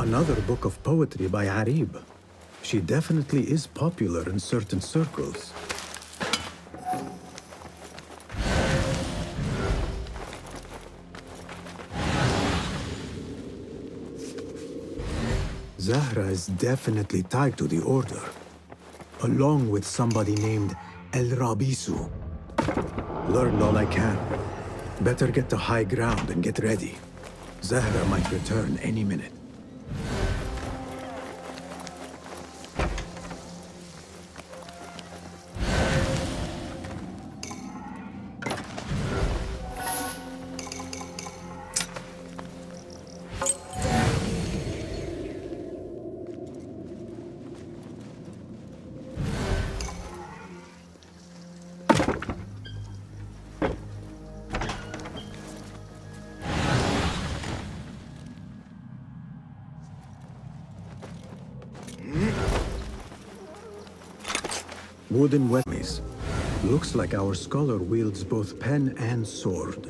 Another book of poetry by Arib. She definitely is popular in certain circles. Zahra is definitely tied to the Order, along with somebody named El Rabisu. Learned all I can. Better get to high ground and get ready. Zahra might return any minute. Wooden weapons. Looks like our scholar wields both pen and sword.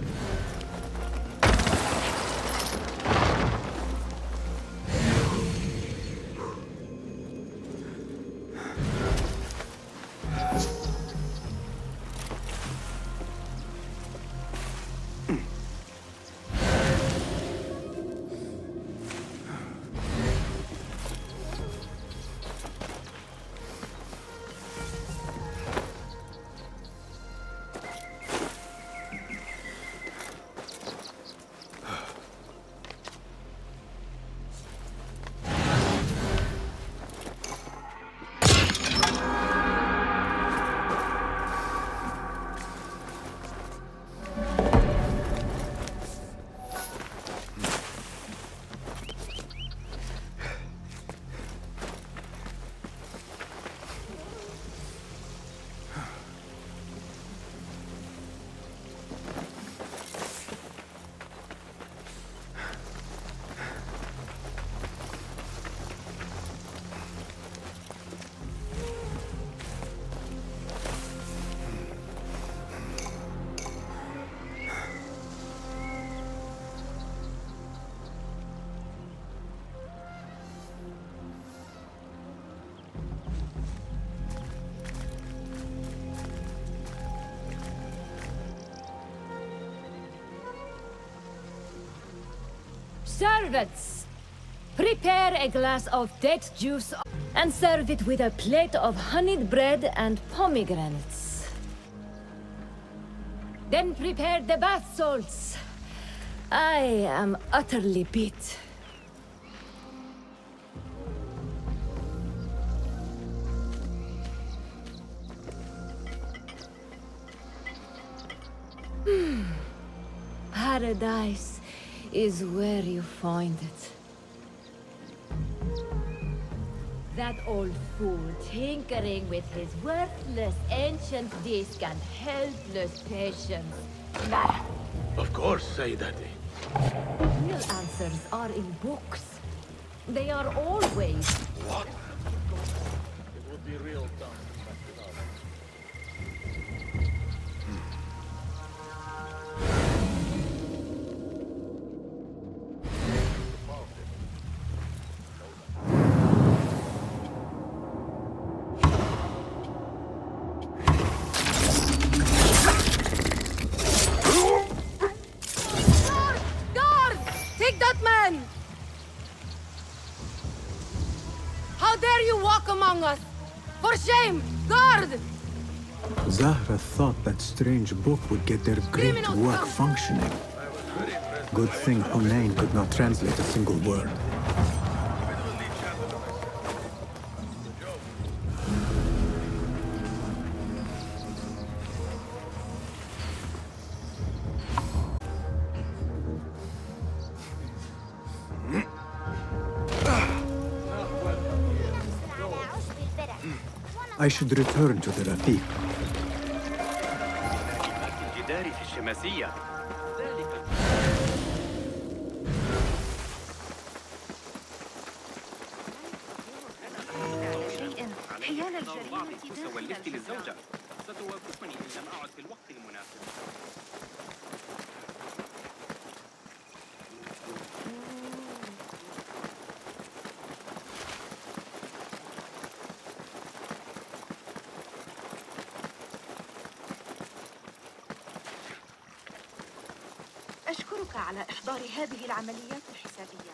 Servants, prepare a glass of date juice and serve it with a plate of honeyed bread and pomegranates. Then prepare the bath salts. I am utterly beat. Paradise is where you find it. That old fool tinkering with his worthless ancient disc and helpless patience. Bah! Of course, Sayyidati. Real answers are in books. They are always... What? It would be real dumb. For shame! Guard! Zahra thought that strange book would get their great work functioning. Good thing Hunayn could not translate a single word. I should return to the Rafiq. أحثك على إحضار هذه العمليات الحسابية.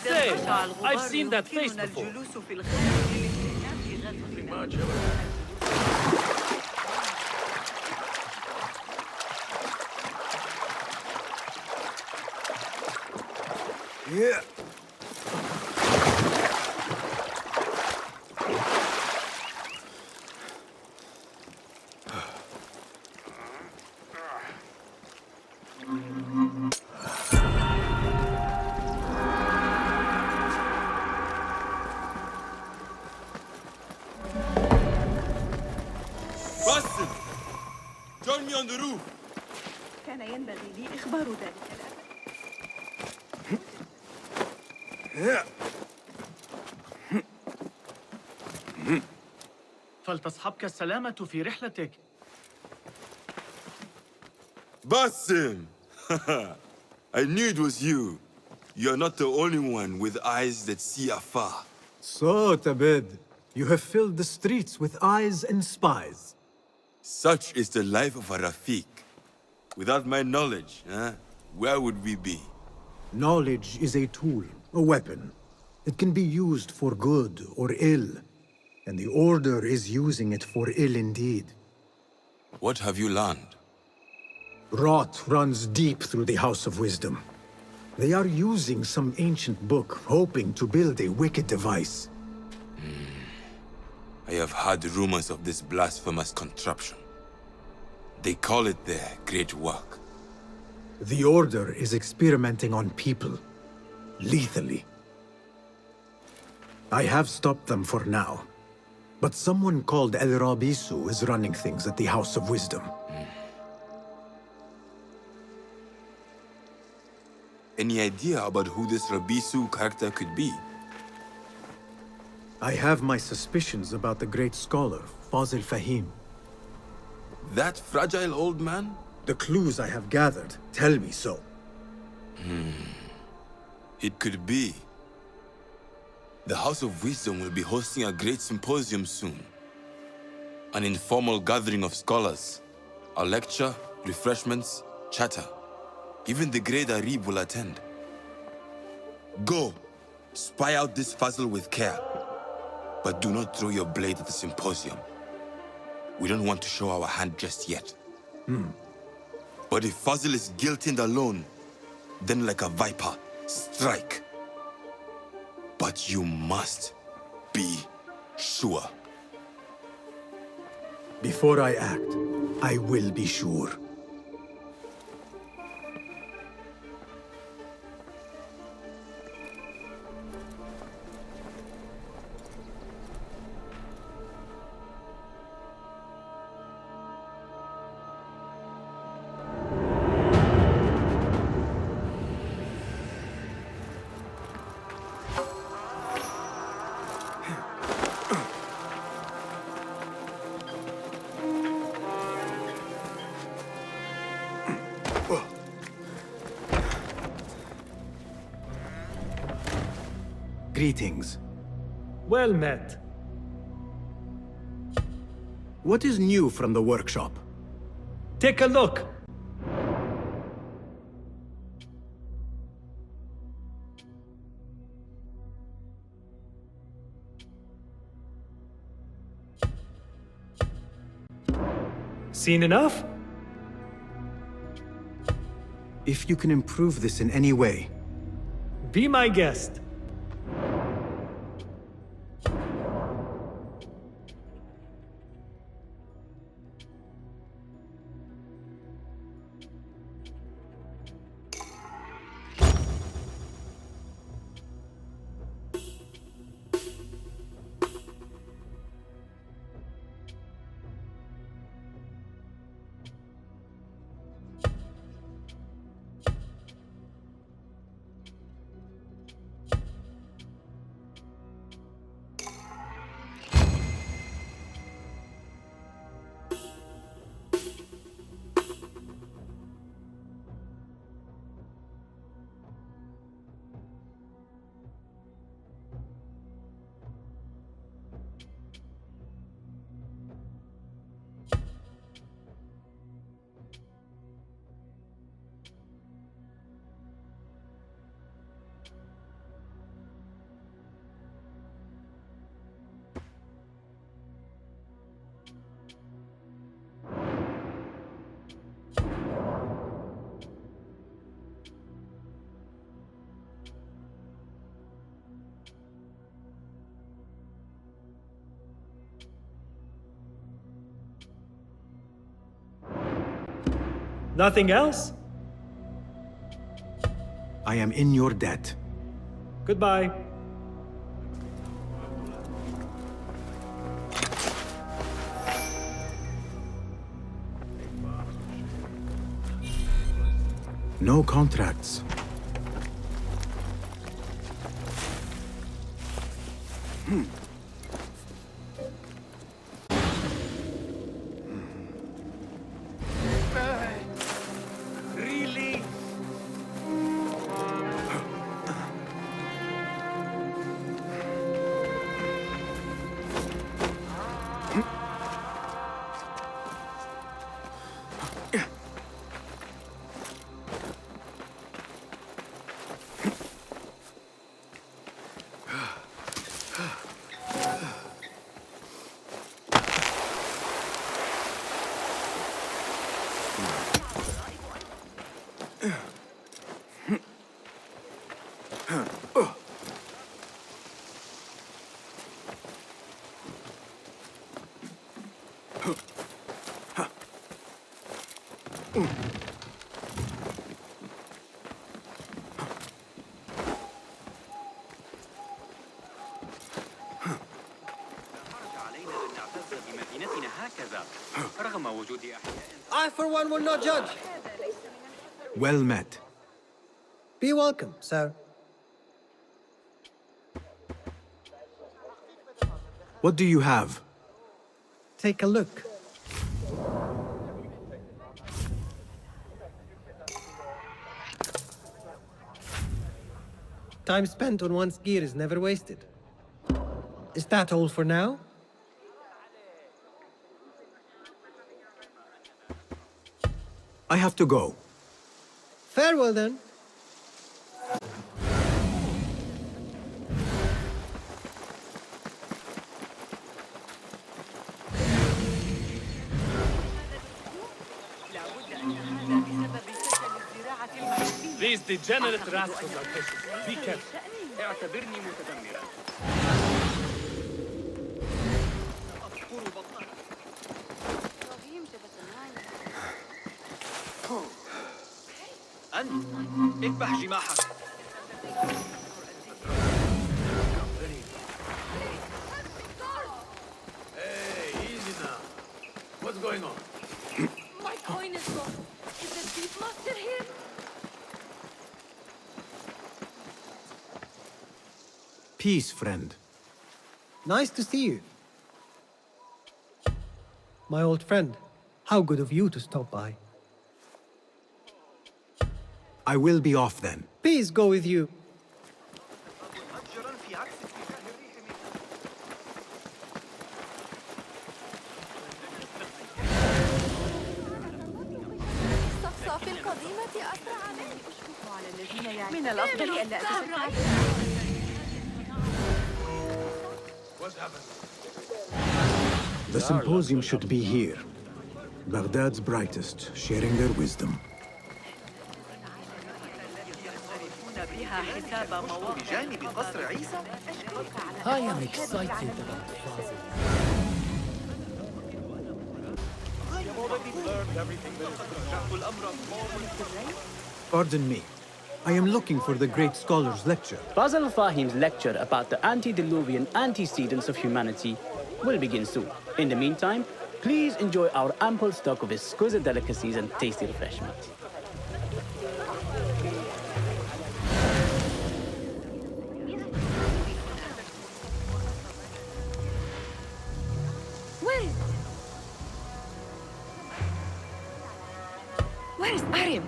Say, I've seen that face before. الجلوس في الخارج لاستئناف غزونا. Yeah. Basim! Join me on the roof! كان ينبغي لي إخبار ذلك الأمر. فلتصحبك السلامة في رحلتك. Basim! I knew it was you. You're not the only one with eyes that see afar. So, Tabid, you have filled the streets with eyes and spies. Such is the life of a Rafiq. Without my knowledge, where would we be? Knowledge is a tool, a weapon. It can be used for good or ill, and the Order is using it for ill indeed. What have you learned? Rot runs deep through the House of Wisdom. They are using some ancient book, hoping to build a wicked device. I have heard rumors of this blasphemous contraption. They call it their great work. The Order is experimenting on people, lethally. I have stopped them for now, but someone called El Rabisu is running things at the House of Wisdom. Any idea about who this Rabisu character could be? I have my suspicions about the great scholar, Fazil Fahim. That fragile old man? The clues I have gathered tell me so. It could be. The House of Wisdom will be hosting a Great Symposium soon. An informal gathering of scholars. A lecture, refreshments, chatter. Even the great Arib will attend. Go, spy out this Fazil with care. But do not throw your blade at the symposium. We don't want to show our hand just yet. But if Fazil is guilty and alone, then like a viper, strike. But you must be sure. Before I act, I will be sure. Greetings. Well met. What is new from the workshop? Take a look. Seen enough? If you can improve this in any way. Be my guest. Nothing else? I am in your debt. Goodbye. No contracts. Really? I, for one, will not judge. Well met. Be welcome, sir. What do you have? Take a look. Time spent on one's gear is never wasted. Is that all for now? I have to go. Farewell, then. These degenerate rascals are vicious. Be careful. اعتبرني متذمرا. أنت اذبح جماحك. Hey, easy now. What's going on? My coin is gone. Is the thief master here? Peace, friend. Nice to see you. My old friend, how good of you to stop by. I will be off then. Peace go with you. صفصاف القديمة أسرع من الأفضل ألا أتذكر. What's happening? The symposium should be here. Baghdad's brightest, sharing their wisdom. I am excited about Fazil. Pardon me. I am looking for the great scholar's lecture. Fazil Fahim's lecture about the antediluvian antecedents of humanity will begin soon. In the meantime, please enjoy our ample stock of exquisite delicacies and tasty refreshments. Where is Arim?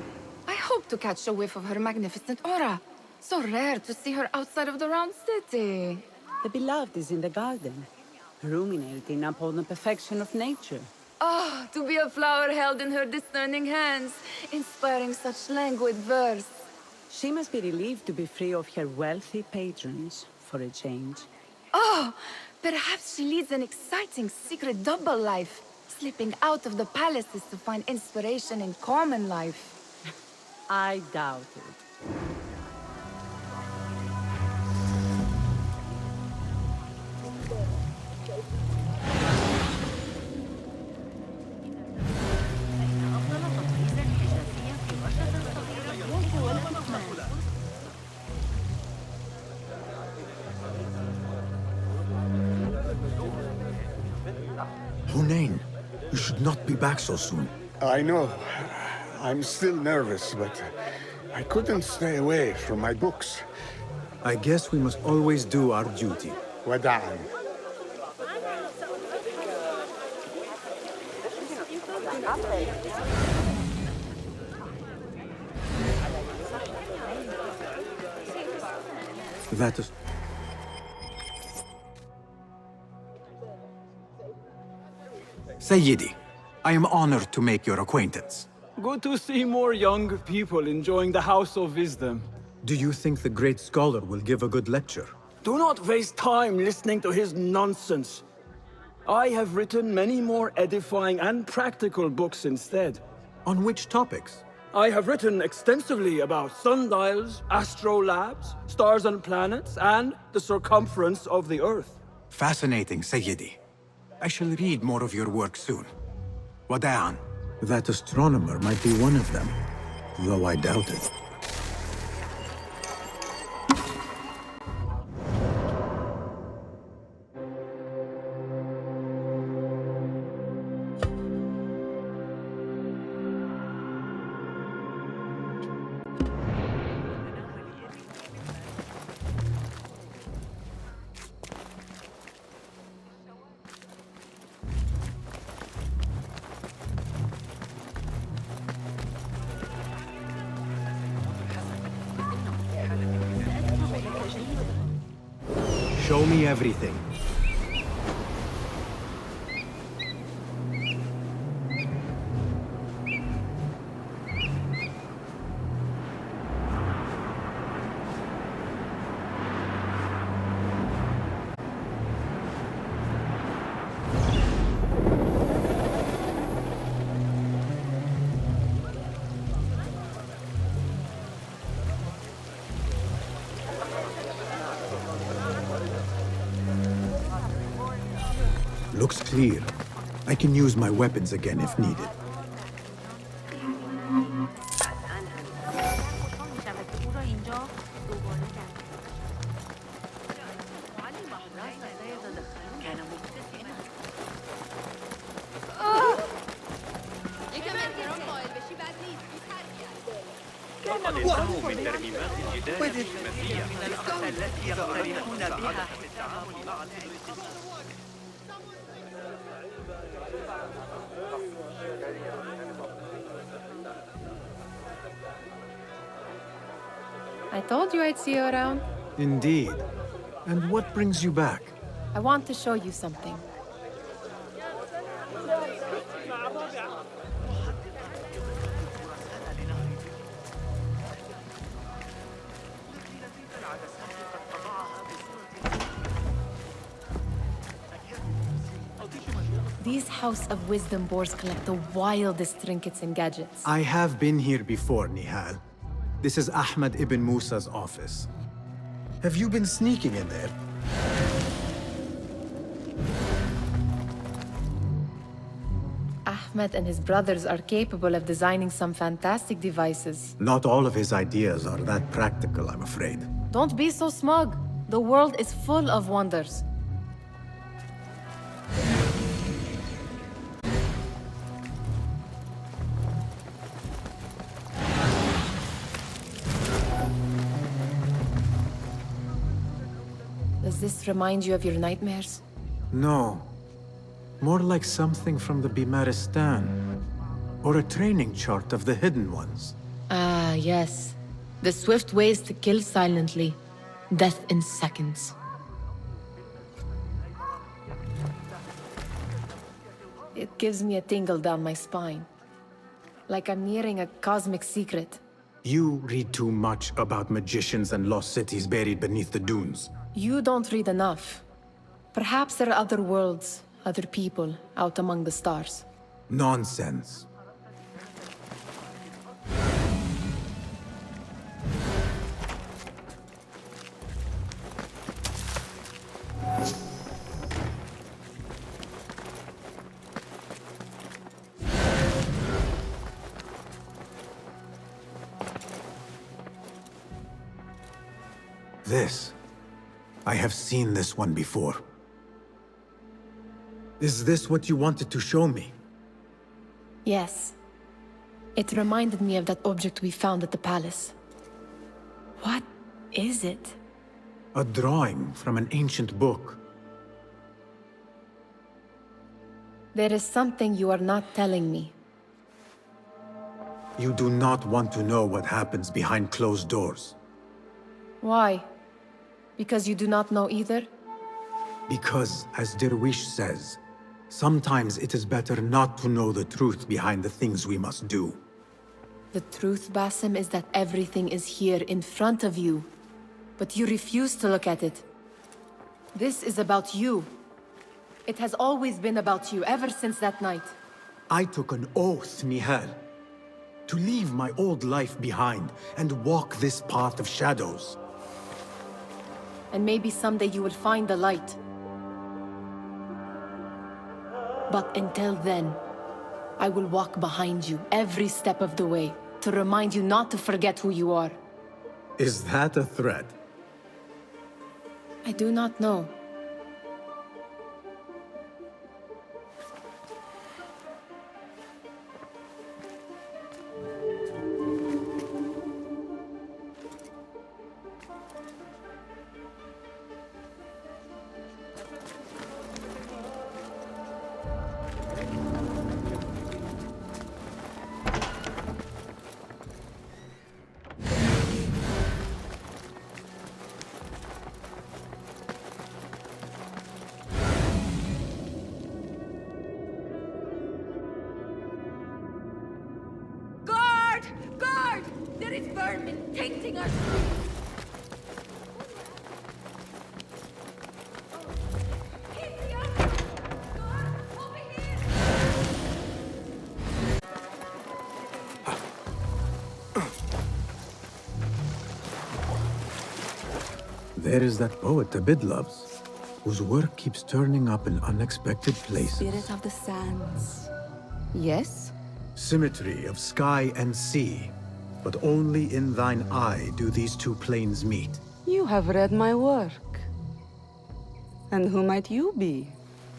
I hope to catch a whiff of her magnificent aura. So rare to see her outside of the round city. The beloved is in the garden, ruminating upon the perfection of nature. Ah, to be a flower held in her discerning hands, inspiring such languid verse. She must be relieved to be free of her wealthy patrons, for a change. Oh, perhaps she leads an exciting secret double life, slipping out of the palaces to find inspiration in common life. I doubt it. Hunain, you should not be back so soon. I know. I'm still nervous, but I couldn't stay away from my books. I guess we must always do our duty. Wada'an. That is... Sayyidi, I am honored to make your acquaintance. Good to see more young people enjoying the House of Wisdom. Do you think the great scholar will give a good lecture? Do not waste time listening to his nonsense. I have written many more edifying and practical books instead. On which topics? I have written extensively about sundials, astrolabes, stars and planets, and the circumference of the Earth. Fascinating, Sayyidi. I shall read more of your work soon. Wada'an. That astronomer might be one of them, though I doubt it. Show me everything. Looks clear. I can use my weapons again if needed. I told you I'd see you around. Indeed. And what brings you back? I want to show you something. These House of Wisdom boars collect the wildest trinkets and gadgets. I have been here before, Nehal. This is Ahmad ibn Musa's office. Have you been sneaking in there? Ahmed and his brothers are capable of designing some fantastic devices. Not all of his ideas are that practical, I'm afraid. Don't be so smug. The world is full of wonders. Does this remind you of your nightmares? No. More like something from the Bimaristan. Or a training chart of the Hidden Ones. Ah, yes. The swift ways to kill silently. Death in seconds. It gives me a tingle down my spine. Like I'm nearing a cosmic secret. You read too much about magicians and lost cities buried beneath the dunes. You don't read enough. Perhaps there are other worlds, other people, out among the stars. Nonsense. This. I have seen this one before. Is this what you wanted to show me? Yes. It reminded me of that object we found at the palace. What is it? A drawing from an ancient book. There is something you are not telling me. You do not want to know what happens behind closed doors. Why? Because you do not know either? Because, as Derwish says, sometimes it is better not to know the truth behind the things we must do. The truth, Basim, is that everything is here in front of you. But you refuse to look at it. This is about you. It has always been about you, ever since that night. I took an oath, Nehal, to leave my old life behind and walk this path of shadows. And maybe someday you will find the light. But until then, I will walk behind you every step of the way to remind you not to forget who you are. Is that a threat? I do not know. There is that poet Abid loves, whose work keeps turning up in unexpected places. Spirit of the sands. Yes? Symmetry of sky and sea, but only in thine eye do these two planes meet. You have read my work. And who might you be?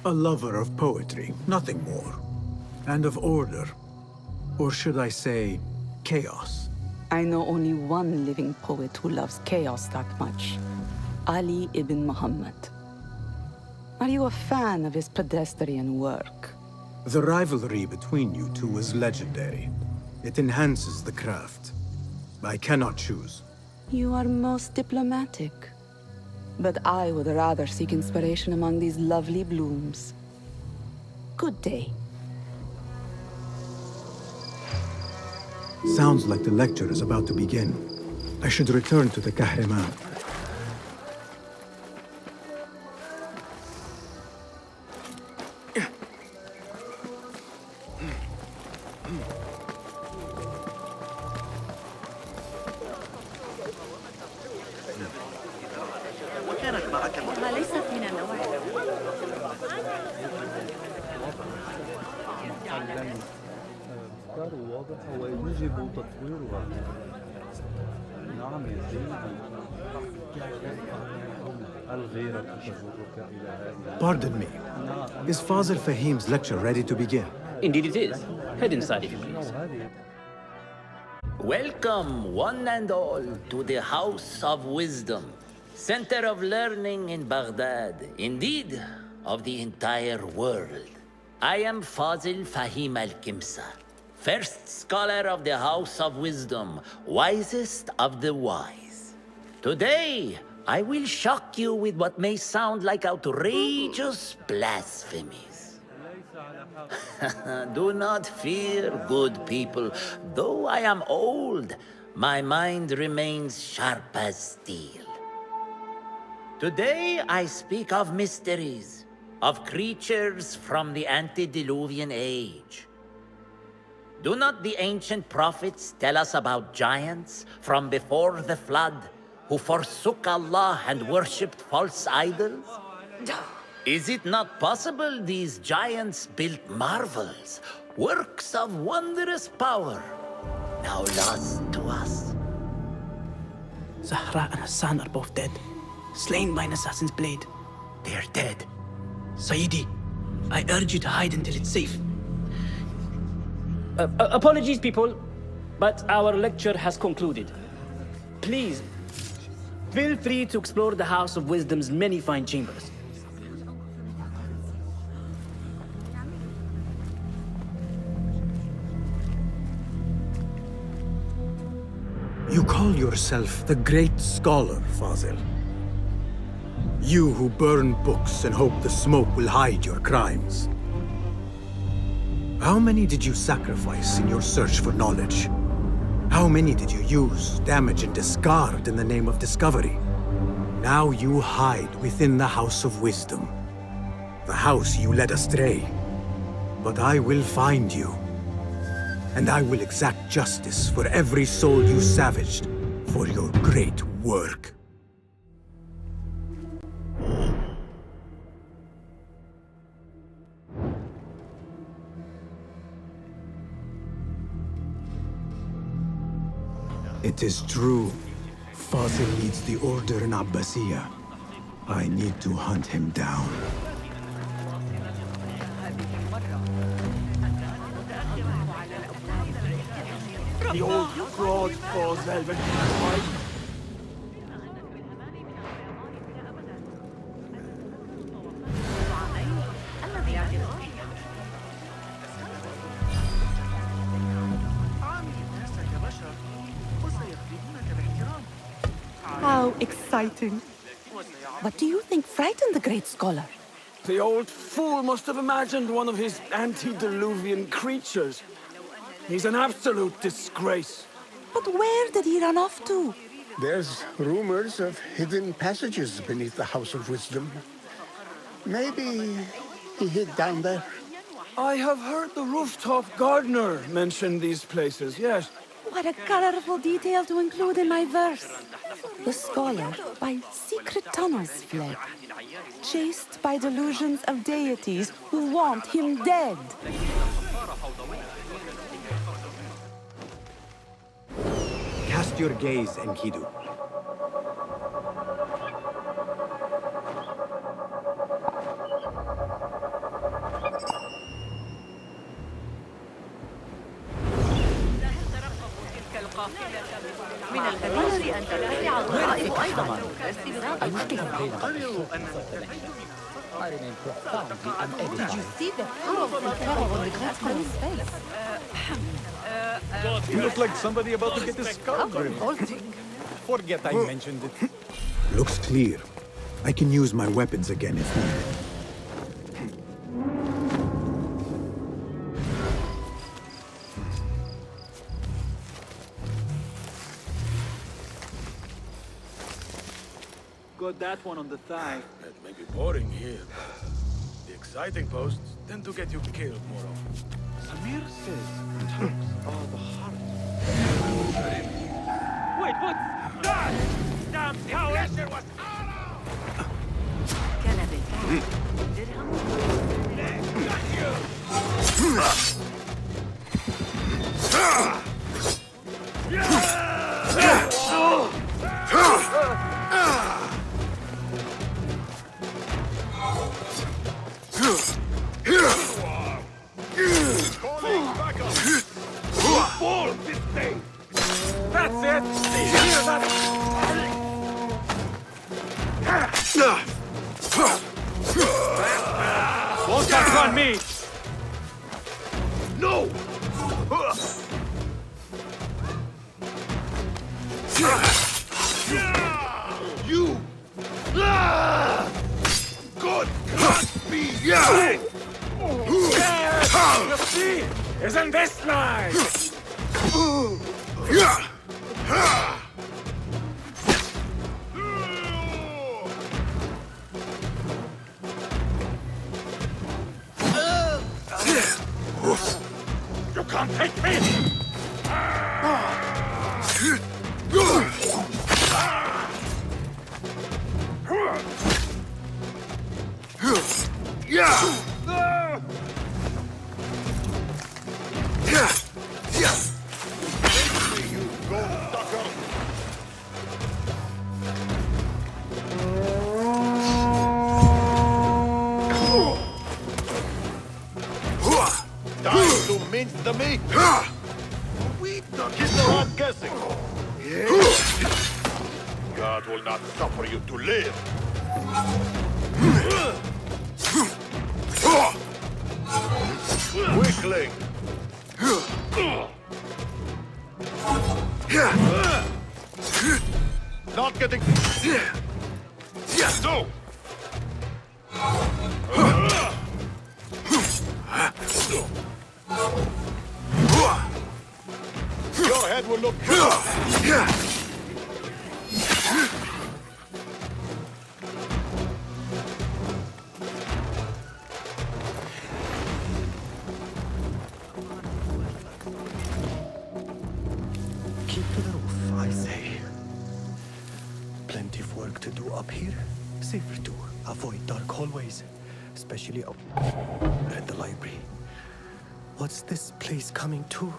A lover of poetry, nothing more. And of order. Or should I say, chaos. I know only one living poet who loves chaos that much. Ali ibn Muhammad. Are you a fan of his pedestrian work? The rivalry between you two is legendary. It enhances the craft. I cannot choose. You are most diplomatic. But I would rather seek inspiration among these lovely blooms. Good day. Sounds like the lecture is about to begin. I should return to the Kahraman. Pardon me. Is Fazil Fahim's lecture ready to begin? Indeed it is. Head inside if you please. Welcome, one and all, to the House of Wisdom, center of learning in Baghdad, indeed, of the entire world. I am Fazil Fahim al-Kimsa, first scholar of the House of Wisdom, wisest of the wise. Today, I will shock you with what may sound like outrageous blasphemies. Do not fear, good people. Though I am old, my mind remains sharp as steel. Today, I speak of mysteries, of creatures from the antediluvian age. Do not the ancient prophets tell us about giants from before the flood who forsook Allah and worshipped false idols? Is it not possible these giants built marvels, works of wondrous power, now lost to us? Zahra and Hassan are both dead, slain by an assassin's blade. They're dead. Sayyidi, I urge you to hide until it's safe. Apologies, people, but our lecture has concluded. Please, feel free to explore the House of Wisdom's many fine chambers. You call yourself the Great Scholar, Fazil. You who burn books and hope the smoke will hide your crimes. How many did you sacrifice in your search for knowledge? How many did you use, damage, and discard in the name of discovery? Now you hide within the House of Wisdom. The house you led astray. But I will find you. And I will exact justice for every soul you savaged for your great work. It is true. Fazil leads the order in Abbasiyah. I need to hunt him down. The old fraud falls velvet. How exciting. What do you think frightened the Great Scholar? The old fool must have imagined one of his antediluvian creatures. He's an absolute disgrace. But where did he run off to? There's rumors of hidden passages beneath the House of Wisdom. Maybe he hid down there. I have heard the rooftop gardener mention these places, yes. What a colorful detail to include in my verse. The scholar by secret tunnels fled, chased by delusions of deities who want him dead. Cast your gaze, Enkidu. من البديهي أن تتبع الرائد أيضا. Did you see the powerful terror on the Great Scholar's face? You look like somebody about to get his skull driven. Forget I mentioned it. Looks clear. I can use my weapons again if needed. Got that one on the thigh. It may be boring here, but the exciting posts tend to get you killed more often. Samir says tongues are the heart. Wait, what? God! Damn coward! That's it! Hear that? Won't outrun me! No! You! God can't be you! You see? Isn't this nice? You can't take me! means to me. We've done this. No hard guessing. God will not suffer you to live. Weakling. Not getting... No! Your head will look good. Keep to the roof, I say. Plenty of work to do up here. Safer to avoid dark hallways, especially up at the library. What's this place coming to?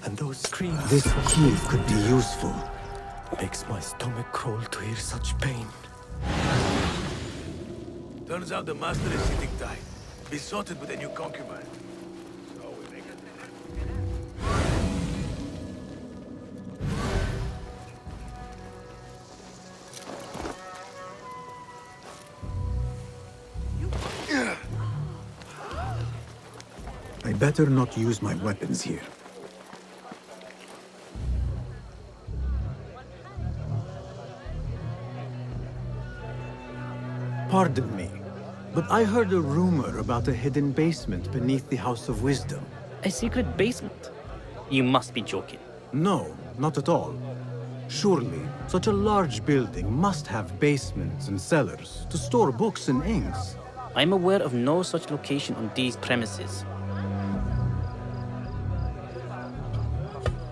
And those screams. This key could be useful. Makes my stomach crawl to hear such pain. Turns out the master is sitting tight, besotted with a new concubine. So we make it. I better not use my weapons here. Pardon me, but I heard a rumor about a hidden basement beneath the House of Wisdom. A secret basement? You must be joking. No, not at all. Surely, such a large building must have basements and cellars to store books and inks. I'm aware of no such location on these premises.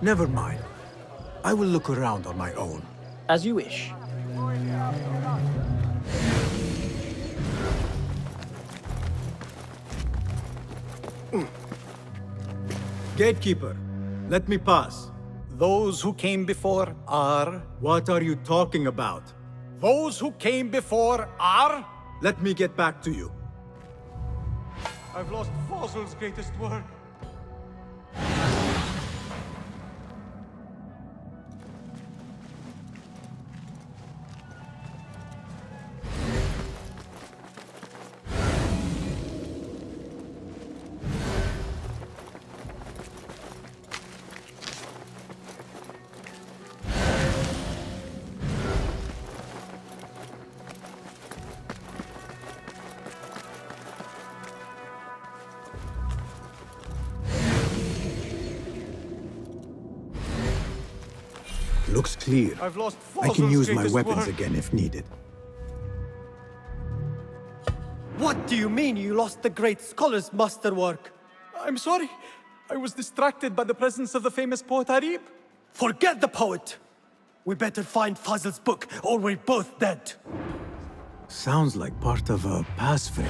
Never mind. I will look around on my own. As you wish. Gatekeeper, let me pass. Those who came before are... What are you talking about? Those who came before are... Let me get back to you. I've lost Fazil's greatest work. Looks clear. I've lost I can use my greatest weapons work. again if needed. What do you mean you lost the great scholar's masterwork? I'm sorry. I was distracted by the presence of the famous poet Arib. Forget the poet! We better find Fazil's book, or we're both dead. Sounds like part of a passphrase.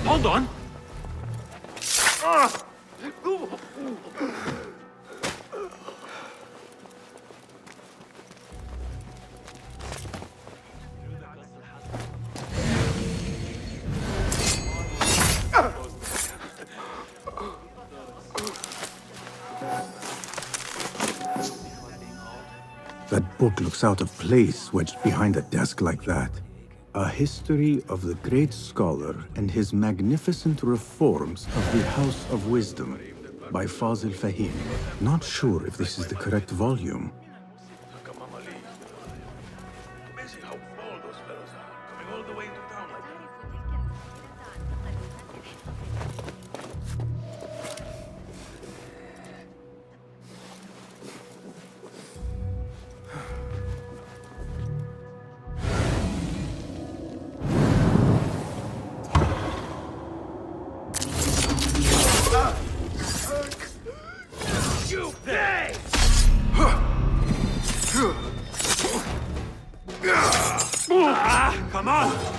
Hold on. That book looks out of place wedged behind a desk like that. A history of the great scholar and his magnificent reforms of the House of Wisdom by Fazil Fahim. Not sure if this is the correct volume. Amazing how bold those fellows are, coming all the way into town like that. Come on!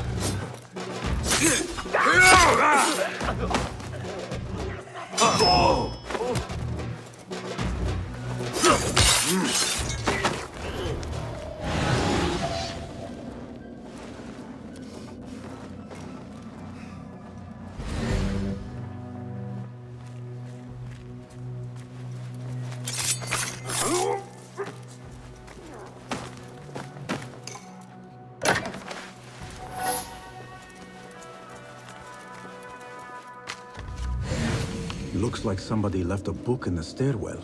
Looks like somebody left a book in the stairwell.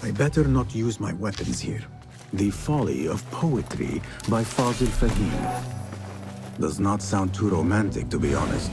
I better not use my weapons here. The Folly of Poetry by Fazil Fahim. Does not sound too romantic, to be honest.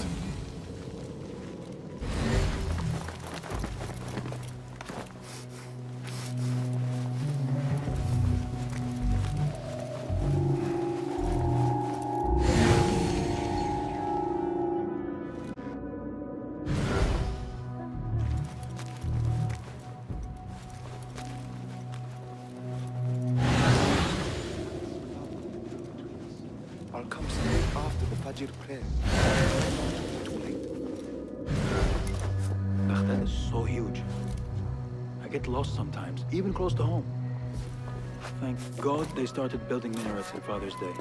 I'll come straight after the Fajr prayer. Too late. Baghdad is so huge. I get lost sometimes, even close to home. Thank God they started building minarets on Father's Day.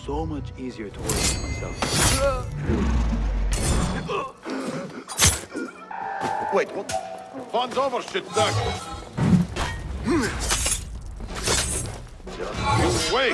So much easier to worship myself. Wait, what? Fun's over, shit duck. Just you wait.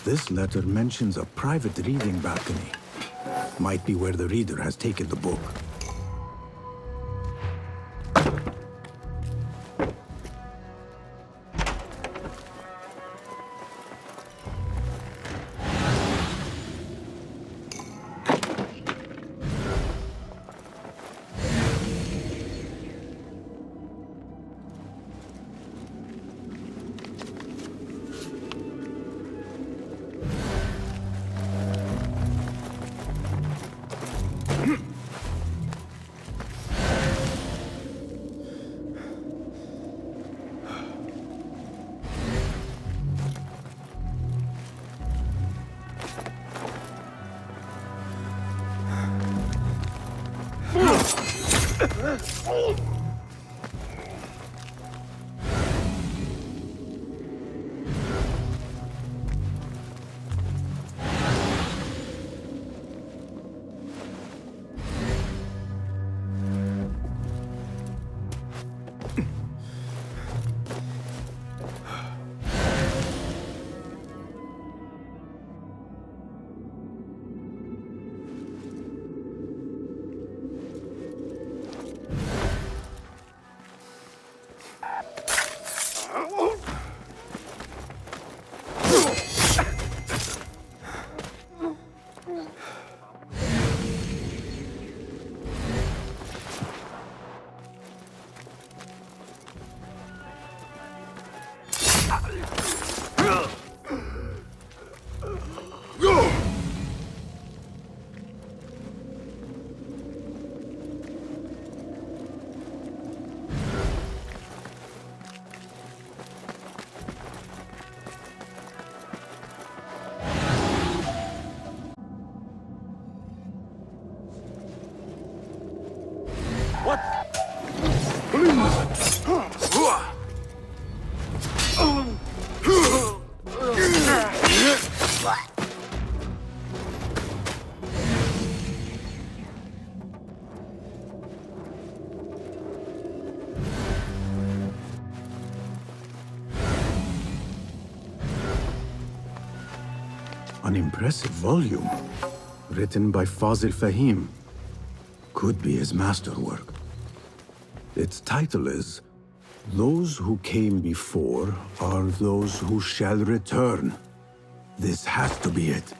This letter mentions a private reading balcony. Might be where the reader has taken the book. An impressive volume, written by Fazil Fahim. Could be his masterwork. Its title is, "Those who came before are those who shall return." This has to be it.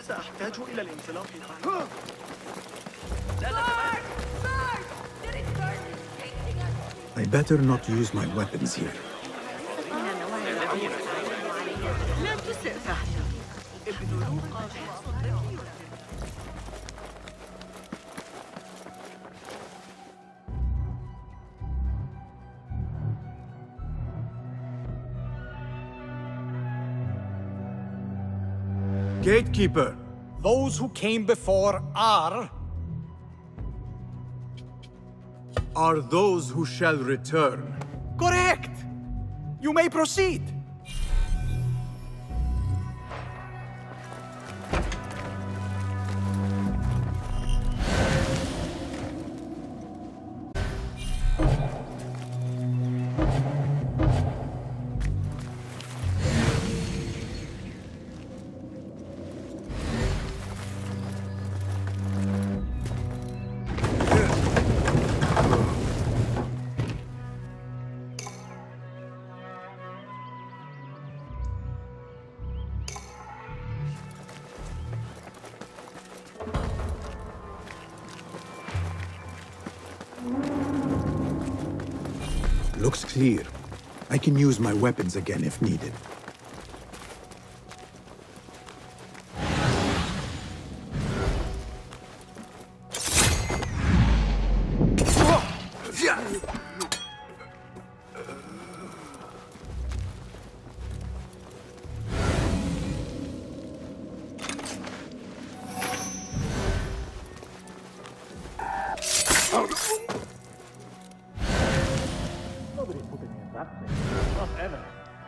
سأحتاج إلى الانطلاق قريبا. I better not use my weapons here. لا تسئ فهمي. ابن لوقا Gatekeeper! Those who came before are those who shall return. correct. You may proceed. Looks clear. I can use my weapons again if needed.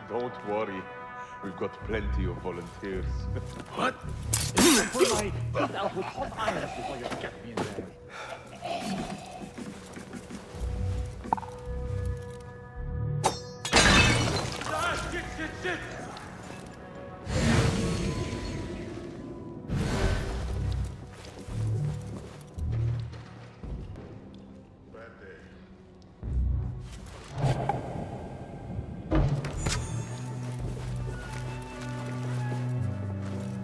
Don't worry. We've got plenty of volunteers. What? Put my feet out with hot irons before you get me in there. Shit!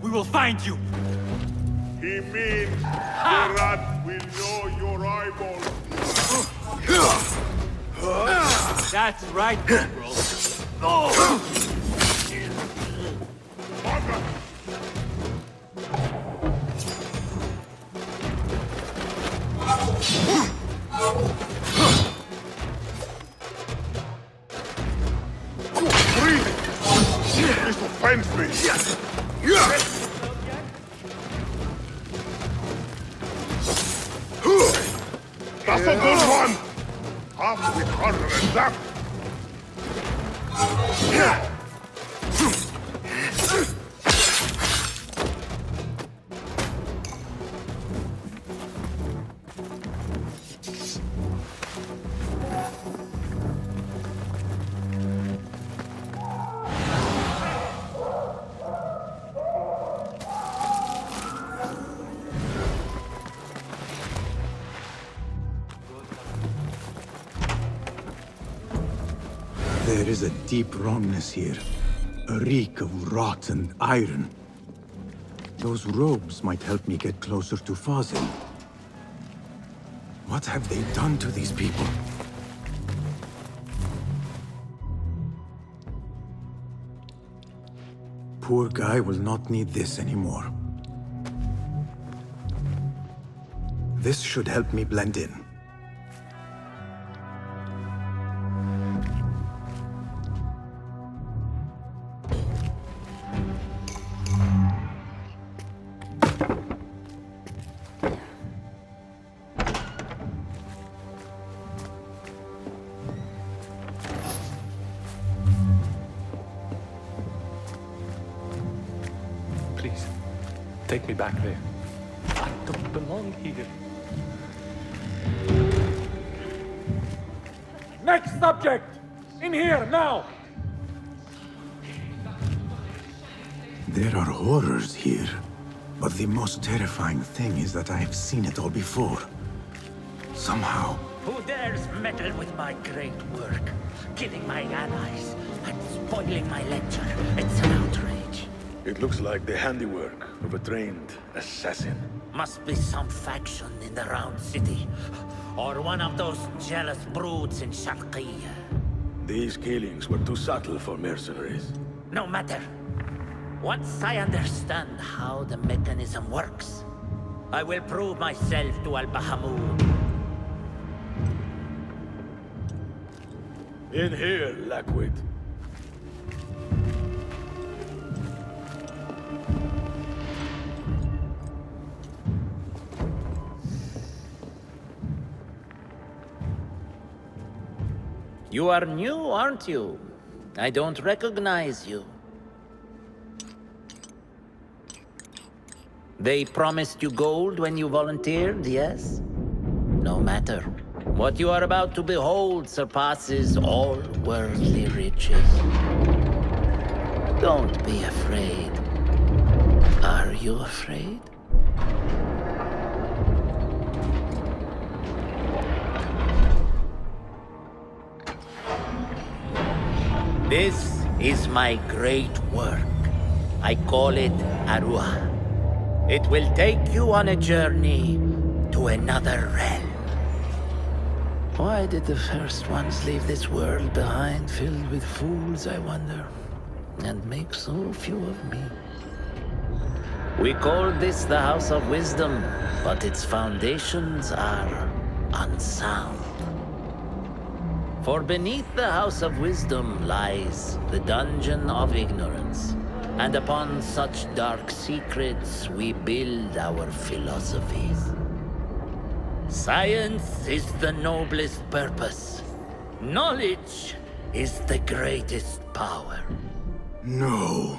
We will find you. He means the rat will know your eyeballs. That's right, bro. Breathe! This offends me! That's a good one! Half with harder than that! There is a deep wrongness here. A reek of rotten iron. Those robes might help me get closer to Fazil. What have they done to these people? Poor guy will not need this anymore. This should help me blend in. Take me back there. I don't belong here. Next subject! In here, now! There are horrors here, but the most terrifying thing is that I have seen it all before. Somehow. Who dares meddle with my great work? Killing my allies and spoiling my lecture. It's an outrage. It looks like the handiwork of a trained assassin. Must be some faction in the Round City. Or one of those jealous broods in Sharqiyya. These killings were too subtle for mercenaries. No matter. Once I understand how the mechanism works, I will prove myself to Al-Bahamud. In here, Lackwit. You are new, aren't you? I don't recognize you. They promised you gold when you volunteered, yes? No matter. What you are about to behold surpasses all worldly riches. Don't be afraid. Are you afraid? This is my great work. I call it Arwah. It will take you on a journey to another realm. Why did the first ones leave this world behind, filled with fools, I wonder, and make so few of me? We call this the House of Wisdom, but its foundations are unsound. For beneath the House of Wisdom lies the Dungeon of Ignorance, and upon such dark secrets we build our philosophies. Science is the noblest purpose. Knowledge is the greatest power. No.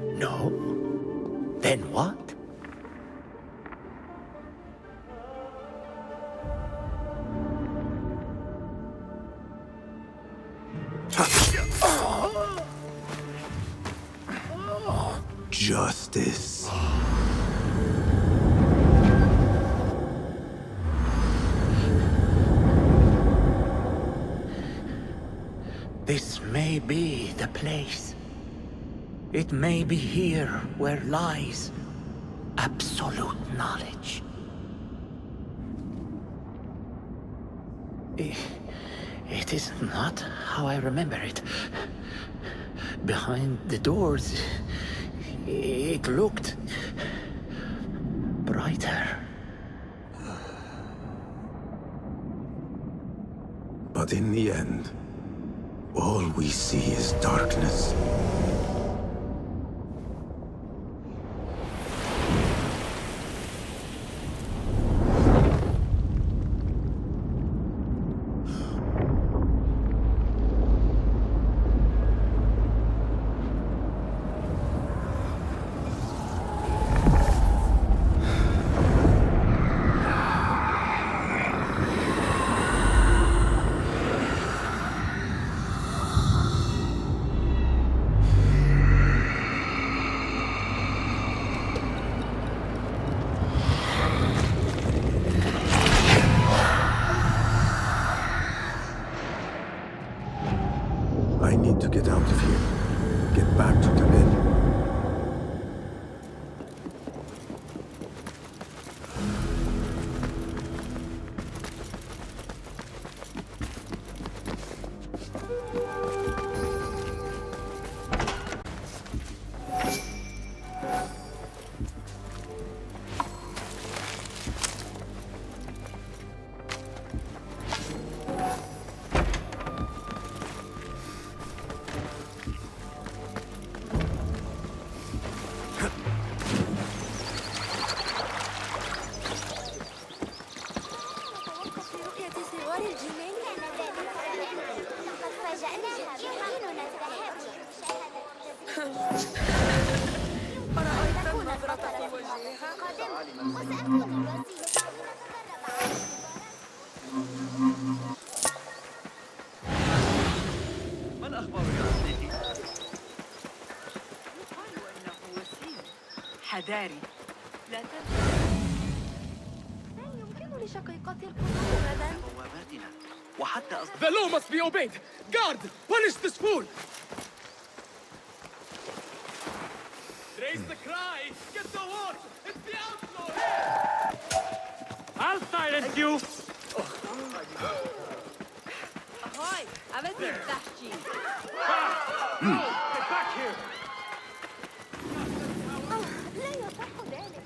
No? Then what? Justice. This may be the place. It may be here where lies absolute knowledge. It is not how I remember it. Behind the doors, it looked brighter. But in the end, all we see is darkness. I need to get out of here. Get back to the inn. أرأيت النظرة في وجهها؟ وسأكون الوسيلة لنقذها. الأخبار يا صديقي؟ يقال أنه وسيم حذاري لا تنسى. يمكن لشقيقتي القدوم غدا. بواباتنا وحتى The law must be obeyed! Guard! Punish this fool! Raise the cry! Get the watch! It's the outlaw here! I'll silence you! Ahoy! Abbasid Zahra! Get back here! لا يصح ذلك.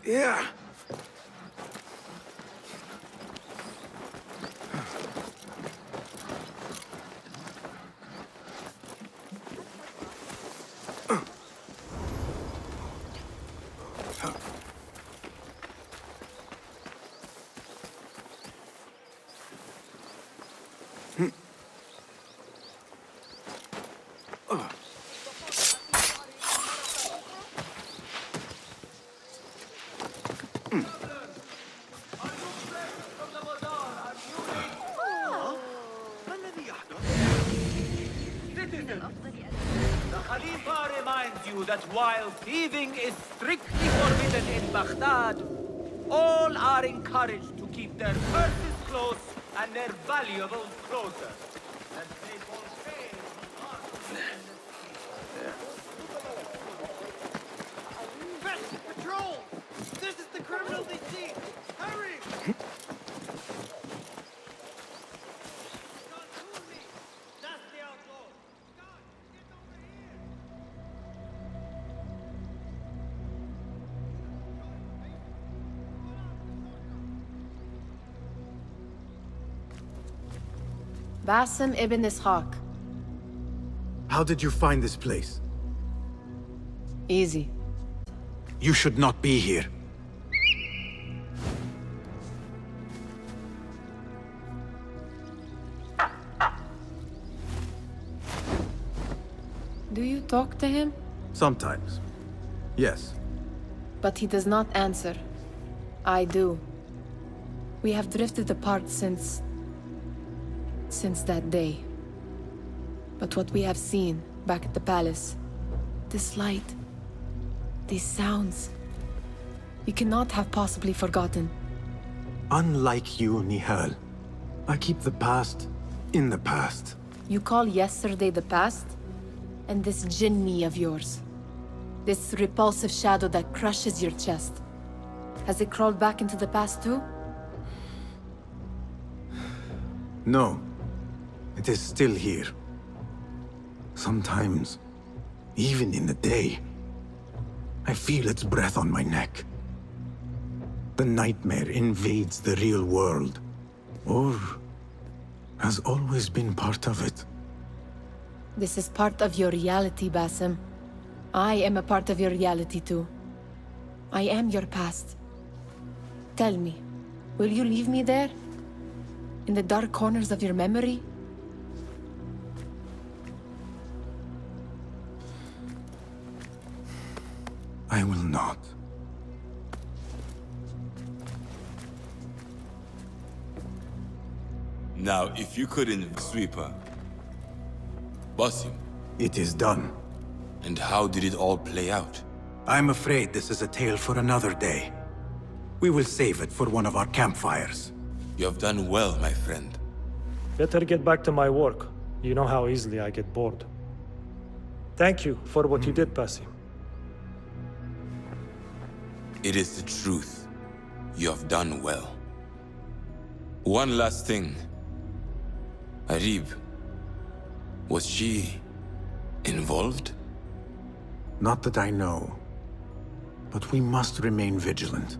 Yeah. The Khalifa reminds you that while thieving is strictly forbidden in Baghdad, all are encouraged to keep their purses close and their valuables closer. And they portray Patrol! This is the criminal they see! Hurry! Basim Ibn Ishaq. How did you find this place? Easy. You should not be here. Do you talk to him? Sometimes. Yes. But he does not answer. I do. We have drifted apart since that day. But what we have seen back at the palace, this light, these sounds, you cannot have possibly forgotten. Unlike you, Nehal, I keep the past in the past. You call yesterday the past? And this jinni of yours, this repulsive shadow that crushes your chest, has it crawled back into the past too? No. It is still here. Sometimes, even in the day, I feel its breath on my neck. The nightmare invades the real world, or has always been part of it. This is part of your reality, Basim. I am a part of your reality too. I am your past. Tell me, will you leave me there? In the dark corners of your memory? I will not. Now, if you couldn't sweeper, Basim. It is done. And how did it all play out? I'm afraid this is a tale for another day. We will save it for one of our campfires. You have done well, my friend. Better get back to my work. You know how easily I get bored. Thank you for what you did, Basim. It is the truth. You have done well. One last thing. Arib, was she involved? Not that I know. But we must remain vigilant.